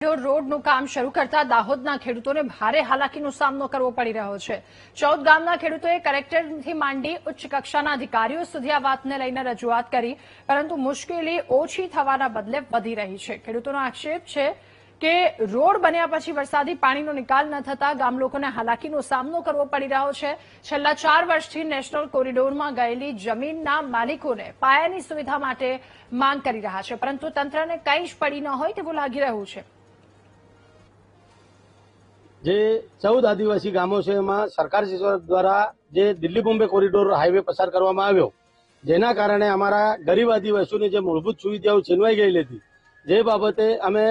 રોડનું કામ શરૂ કરતા દાહોદના ખેડૂતોને ભારે હાલાકીનો સામનો કરવો પડી રહ્યો છે। 14 ગામના ખેડૂતોએ કલેક્ટરથી માંડી ઉચ્ચ કક્ષાના અધિકારીઓ સુધી આ વાતને લઈને રજૂઆત કરી, પરંતુ મુશ્કેલી ઓછી થવાના બદલે વધી રહી છે। ખેડૂતોનો આક્ષેપ છે કે રોડ બન્યા પછી વરસાદી પાણીનો નિકાલ ન થતા ગામ લોકોને હાલાકીનો સામનો કરવો પડી રહ્યો છે। છેલ્લા 4 વર્ષથી નેશનલ કોરિડોરમાં ગયેલી જમીનના માલિકોને પાયાની સુવિધા માટે માંગ કરી રહ્યા છે, પરંતુ તંત્રને કંઈ જ પડી ન હોય તેવું લાગી રહ્યું છે। જે 14 આદિવાસી ગામો છે એમાં સરકાર દ્વારા જે દિલ્હી બોમ્બે કોરિડોર હાઈવે પસાર કરવામાં આવ્યો, જેના કારણે અમારા ગરીબ આદિવાસીઓની જે મૂળભૂત સુવિધાઓ છીનવાઈ ગયેલી હતી, જે બાબતે અમે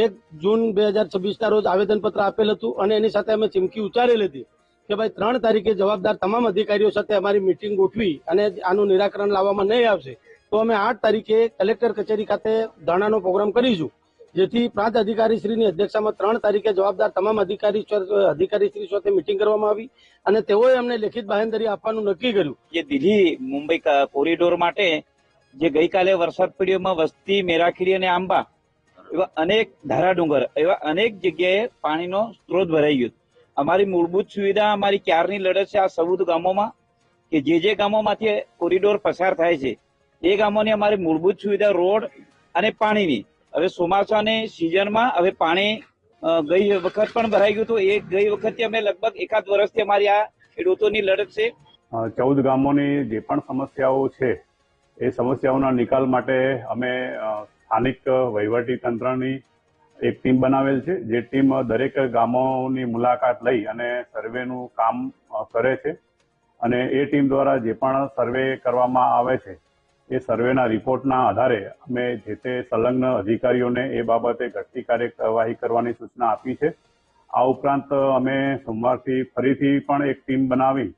1 જૂન 2026ના રોજ આવેદનપત્ર આપેલ હતું અને એની સાથે અમે ચીમકી ઉચ્ચારેલી હતી કે ભાઈ 3 તારીખે જવાબદાર તમામ અધિકારીઓ સાથે અમારી મિટિંગ ગોઠવી અને આનું નિરાકરણ લાવવામાં નહીં આવશે તો અમે 8 તારીખે કલેક્ટર કચેરી ખાતે ધરણાનો પ્રોગ્રામ કરીશું, જેથી પ્રાંત અધિકારીશ્રીની અધ્યક્ષતામાં 3 તારીખે જવાબદાર તમામ અધિકારીશ્રી સાથે મિટિંગ કરવામાં આવી અને તેઓએ અમને લેખિત બાંહેધરી આપવાનું નક્કી કર્યું। જે દિલ્હી મુંબઈ કોરિડોર માટે જે ગઈકાલે વરસાદ પડ્યો એમાં વસ્તી, મેરાખીડી અને આંબા એવા અનેક ધારાડુંગર એવા અનેક જગ્યાએ પાણીનો સ્ત્રોત ભરાઈ ગયો। અમારી મૂળભૂત સુવિધા, અમારી ક્યારની લડત છે આ 14 ગામોમાં કે જે ગામોમાંથી કોરિડોર પસાર થાય છે એ ગામોની અમારી મૂળભૂત સુવિધા રોડ અને પાણીની, હવે ચોમાસાની સિઝનમાં હવે પાણી ગઈ વખત પણ ભરાઈ ગયું હતું। એ ગઈ વખતે અમે લગભગ 1 વર્ષથી અમારી આ ખેડૂતોની લડત છે। 14 ગામોની જે પણ સમસ્યાઓ છે એ સમસ્યાઓના નિકાલ માટે અમે સ્થાનિક વહીવટી તંત્રની એક ટીમ બનાવેલ છે, જે ટીમ દરેક ગામોની મુલાકાત લઈ અને સર્વેનું કામ કરે છે અને એ ટીમ દ્વારા જે પણ સર્વે કરવામાં આવે છે એ સર્વેના રિપોર્ટના આધારે અમે જે તે સંલગ્ન અધિકારીઓને એ બાબતે ઘટતી કાર્યવાહી કરવાની સૂચના આપી છે। આ ઉપરાંત અમે સોમવારથી ફરીથી પણ એક ટીમ બનાવી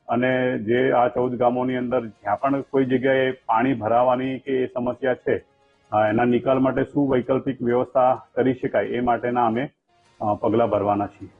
અને જે આ 14 ગામોની અંદર જ્યાં પણ કોઈ જગ્યાએ પાણી ભરાવાની કે એ સમસ્યા છે એના નિકાલ માટે શું વૈકલ્પિક વ્યવસ્થા કરી શકાય એ માટેના અમે પગલાં ભરવાના છીએ।